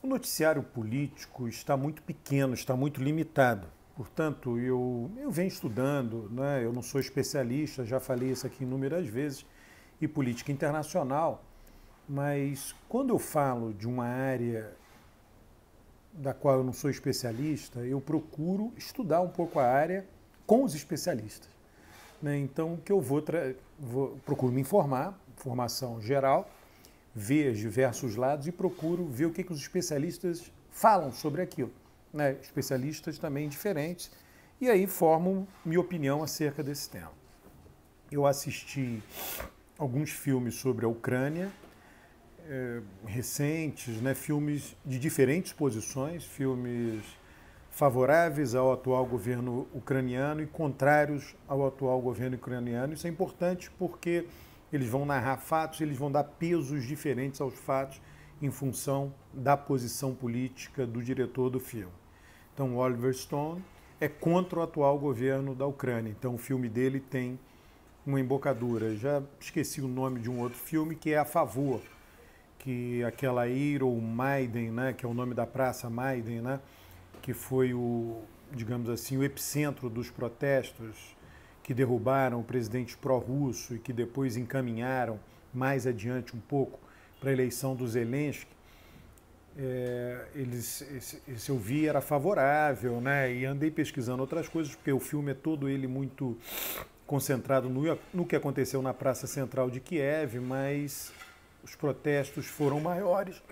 O noticiário político está muito pequeno, está muito limitado. Portanto, eu venho estudando, né? Eu não sou especialista, já falei isso aqui inúmeras vezes, em política internacional, mas quando eu falo de uma área da qual eu não sou especialista, eu procuro estudar um pouco a área com os especialistas. Né? Então, o que eu procuro me informar, informação geral, ver os diversos lados e procuro ver o que os especialistas falam sobre aquilo. Né? Especialistas também diferentes, e aí formam minha opinião acerca desse tema. Eu assisti alguns filmes sobre a Ucrânia, recentes, né? Filmes de diferentes posições, filmes favoráveis ao atual governo ucraniano e contrários ao atual governo ucraniano. Isso é importante porque eles vão narrar fatos, eles vão dar pesos diferentes aos fatos em função da posição política do diretor do filme. Então, o Oliver Stone é contra o atual governo da Ucrânia. Então, o filme dele tem uma embocadura. Já esqueci o nome de um outro filme que é a favor, que aquela Euromaidan, né, que é o nome da praça Maidan, né, que foi digamos assim, o epicentro dos protestos que derrubaram o presidente pró-russo e que depois encaminharam mais adiante um pouco para a eleição do Zelensky. Esse eu vi era favorável, né? E andei pesquisando outras coisas, porque o filme é todo ele muito concentrado no que aconteceu na Praça Central de Kiev, mas os protestos foram maiores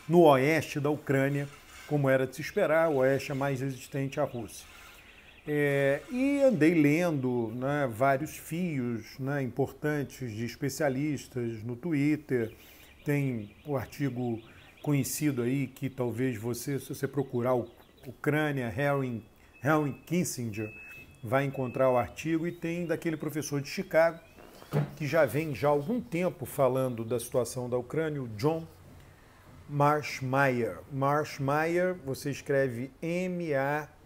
no oeste da Ucrânia, como era de se esperar. O oeste é mais resistente à Rússia. E andei lendo, né, vários fios, né, importantes de especialistas no Twitter. Tem o artigo conhecido aí que talvez se você procurar Ucrânia, Henry Kissinger, vai encontrar o artigo, e tem daquele professor de Chicago que já vem há algum tempo falando da situação da Ucrânia, o John Mearsheimer. Mearsheimer, você escreve M-A-E-R-S-H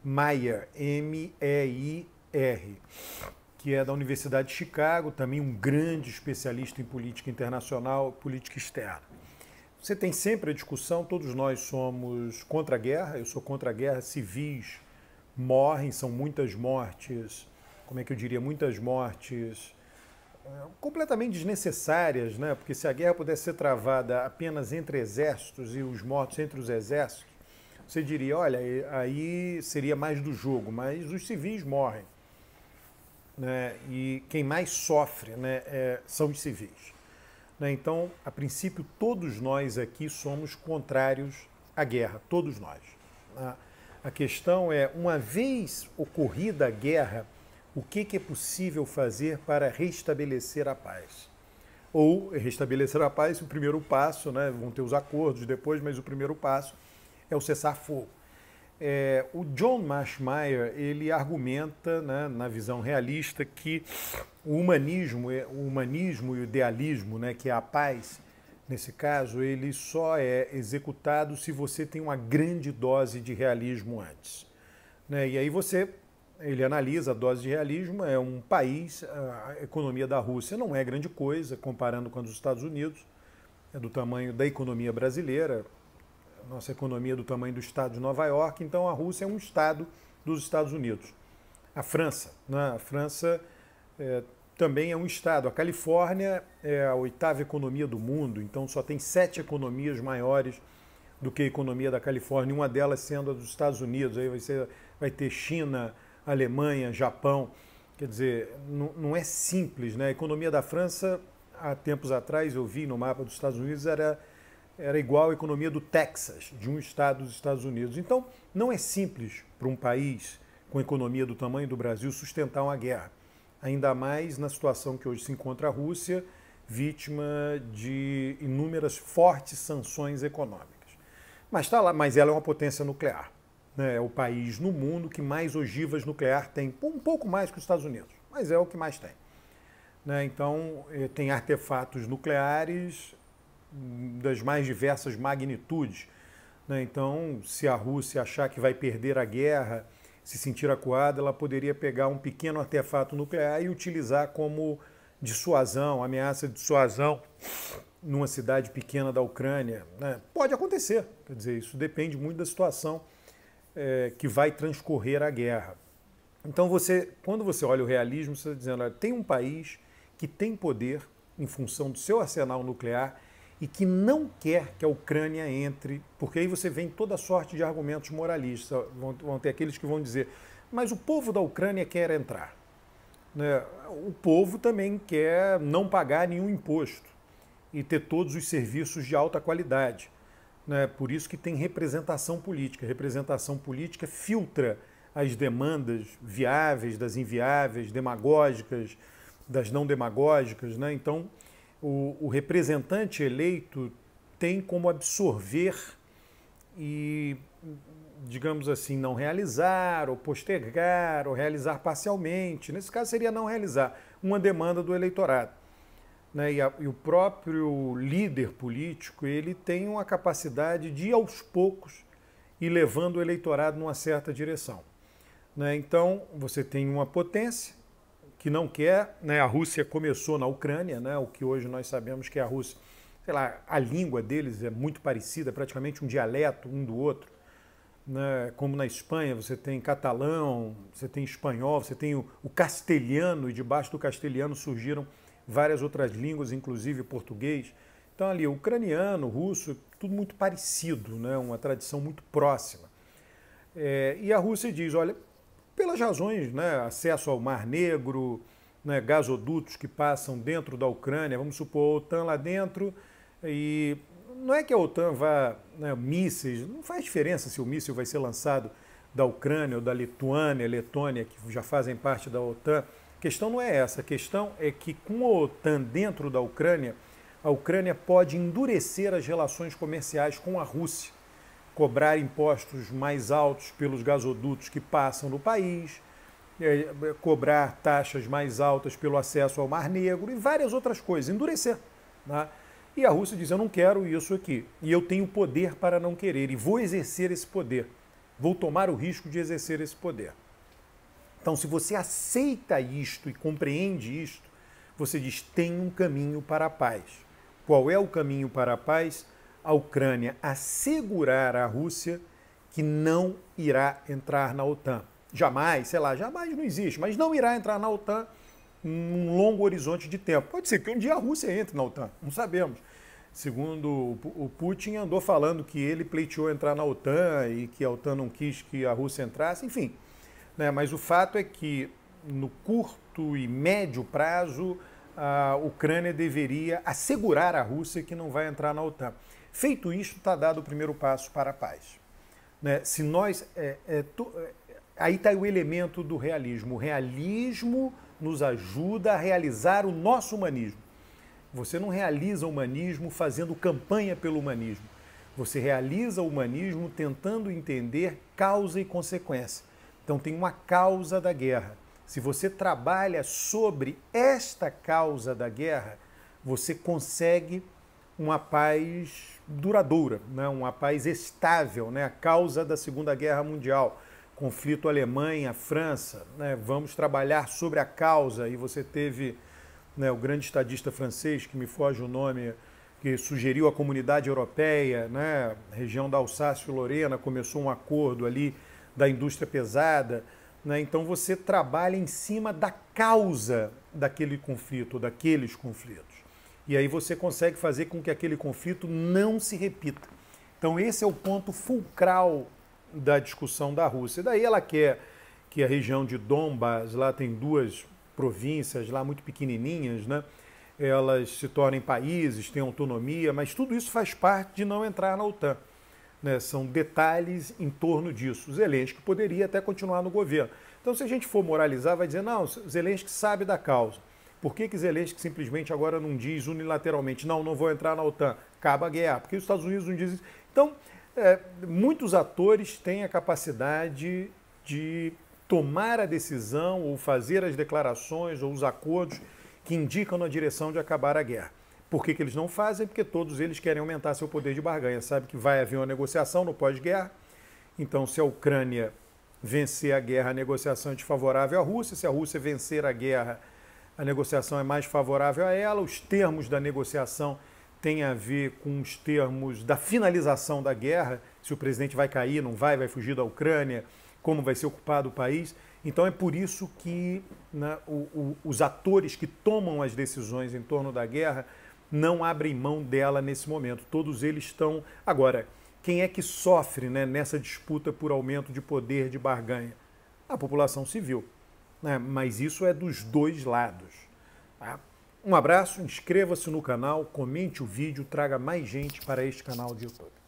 Meyer, M-E-I-R, que é da Universidade de Chicago, também um grande especialista em política internacional, política externa. Você tem sempre a discussão, todos nós somos contra a guerra, eu sou contra a guerra, civis morrem, são muitas mortes, como é que eu diria, muitas mortes completamente desnecessárias, né? Porque se a guerra pudesse ser travada apenas entre exércitos e os mortos entre os exércitos, você diria, olha, aí seria mais do jogo, mas os civis morrem. Né? E quem mais sofre, né, são os civis. Né? Então, a princípio, todos nós aqui somos contrários à guerra, todos nós. Né? A questão é, uma vez ocorrida a guerra, o que é possível fazer para restabelecer a paz? Ou restabelecer a paz, o primeiro passo, né, vão ter os acordos depois, mas o primeiro passo é o cessar-fogo. O John Mearsheimer, ele argumenta, né, na visão realista, que o humanismo e o idealismo, né, que é a paz, nesse caso, ele só é executado se você tem uma grande dose de realismo antes. Né? E aí ele analisa a dose de realismo, é um país, a economia da Rússia não é grande coisa, comparando com a dos Estados Unidos, é do tamanho da economia brasileira, nossa economia é do tamanho do estado de Nova York, então a Rússia é um estado dos Estados Unidos. A França, né? A França também é um estado. A Califórnia é a 8ª economia do mundo, então só tem 7 economias maiores do que a economia da Califórnia, uma delas sendo a dos Estados Unidos. Aí vai ter China, Alemanha, Japão. Quer dizer, não é simples, né? A economia da França, há tempos atrás, eu vi no mapa dos Estados Unidos, era igual à economia do Texas, de um estado dos Estados Unidos. Então, não é simples para um país com economia do tamanho do Brasil sustentar uma guerra. Ainda mais na situação que hoje se encontra a Rússia, vítima de inúmeras fortes sanções econômicas. Mas está lá, mas ela é uma potência nuclear. Né? É o país no mundo que mais ogivas nuclear tem, um pouco mais que os Estados Unidos, mas é o que mais tem. Né? Então, tem artefatos nucleares das mais diversas magnitudes. Né? Então, se a Rússia achar que vai perder a guerra, se sentir acuada, ela poderia pegar um pequeno artefato nuclear e utilizar como dissuasão, ameaça de dissuasão numa cidade pequena da Ucrânia, né? Pode acontecer, quer dizer, isso depende muito da situação que vai transcorrer a guerra. Então, quando você olha o realismo, você está dizendo, olha, tem um país que tem poder em função do seu arsenal nuclear e que não quer que a Ucrânia entre, porque aí você vem toda sorte de argumentos moralistas. Vão ter aqueles que vão dizer, mas o povo da Ucrânia quer entrar, né? O povo também quer não pagar nenhum imposto e ter todos os serviços de alta qualidade, né? Por isso que tem representação política. Representação política filtra as demandas viáveis, das inviáveis, demagógicas, das não demagógicas, né? Então, o representante eleito tem como absorver e, digamos assim, não realizar, ou postergar, ou realizar parcialmente. Nesse caso seria não realizar uma demanda do eleitorado, né? E o próprio líder político, ele tem uma capacidade de, aos poucos, ir levando o eleitorado numa certa direção, né? Então, você tem uma potência que não quer, né? A Rússia começou na Ucrânia, né? O que hoje nós sabemos que a Rússia, sei lá, a língua deles é muito parecida, praticamente um dialeto um do outro, né? Como na Espanha você tem catalão, você tem espanhol, você tem o castelhano, e debaixo do castelhano surgiram várias outras línguas, inclusive português. Então ali, ucraniano, russo, tudo muito parecido, né? Uma tradição muito próxima. E a Rússia diz, olha, pelas razões, né, acesso ao Mar Negro, né, gasodutos que passam dentro da Ucrânia, vamos supor, a OTAN lá dentro, e não é que a OTAN vá, né, mísseis, não faz diferença se o míssil vai ser lançado da Ucrânia ou da Lituânia, Letônia, que já fazem parte da OTAN. A questão não é essa, a questão é que com a OTAN dentro da Ucrânia, a Ucrânia pode endurecer as relações comerciais com a Rússia, cobrar impostos mais altos pelos gasodutos que passam no país, cobrar taxas mais altas pelo acesso ao Mar Negro e várias outras coisas, endurecer, né? E a Rússia diz, eu não quero isso aqui, e eu tenho poder para não querer, e vou exercer esse poder, vou tomar o risco de exercer esse poder. Então, se você aceita isto e compreende isto, você diz, tem um caminho para a paz. Qual é o caminho para a paz? A Ucrânia assegurar à Rússia que não irá entrar na OTAN. Jamais, sei lá, jamais não existe, mas não irá entrar na OTAN num longo horizonte de tempo. Pode ser que um dia a Rússia entre na OTAN, não sabemos. Segundo o Putin, andou falando que ele pleiteou entrar na OTAN e que a OTAN não quis que a Rússia entrasse, enfim. Né, mas o fato é que no curto e médio prazo a Ucrânia deveria assegurar à Rússia que não vai entrar na OTAN. Feito isto, está dado o primeiro passo para a paz, né? Se nós, aí está o elemento do realismo. O realismo nos ajuda a realizar o nosso humanismo. Você não realiza o humanismo fazendo campanha pelo humanismo. Você realiza o humanismo tentando entender causa e consequência. Então tem uma causa da guerra. Se você trabalha sobre esta causa da guerra, você consegue uma paz duradoura, né? Uma paz estável, né? A causa da Segunda Guerra Mundial, conflito Alemanha-França, né? Vamos trabalhar sobre a causa, e você teve, né, o grande estadista francês, que me foge o nome, que sugeriu a Comunidade Europeia, né? A região da Alsácia-Lorena, começou um acordo ali da indústria pesada, né? Então você trabalha em cima da causa daquele conflito, daqueles conflitos. E aí você consegue fazer com que aquele conflito não se repita. Então esse é o ponto fulcral da discussão da Rússia. Daí ela quer que a região de Donbas, lá tem duas províncias lá muito pequenininhas, né? Elas se tornem países, têm autonomia, mas tudo isso faz parte de não entrar na OTAN, né? São detalhes em torno disso. Zelensky poderia até continuar no governo. Então se a gente for moralizar, vai dizer, não, Zelensky sabe da causa. Por que Zelensky simplesmente agora não diz unilateralmente, não vou entrar na OTAN, acaba a guerra? Porque os Estados Unidos não dizem isso. Então, muitos atores têm a capacidade de tomar a decisão ou fazer as declarações ou os acordos que indicam na direção de acabar a guerra. Por que eles não fazem? Porque todos eles querem aumentar seu poder de barganha. Sabe que vai haver uma negociação no pós-guerra. Então, se a Ucrânia vencer a guerra, a negociação é desfavorável à Rússia. Se a Rússia vencer a guerra, a negociação é mais favorável a ela, os termos da negociação têm a ver com os termos da finalização da guerra, se o presidente vai cair, não vai fugir da Ucrânia, como vai ser ocupado o país. Então é por isso que, né, os atores que tomam as decisões em torno da guerra não abrem mão dela nesse momento. Todos eles estão... Agora, quem é que sofre, né, nessa disputa por aumento de poder de barganha? A população civil. Né? Mas isso é dos dois lados. Tá? Um abraço, inscreva-se no canal, comente o vídeo, traga mais gente para este canal de YouTube.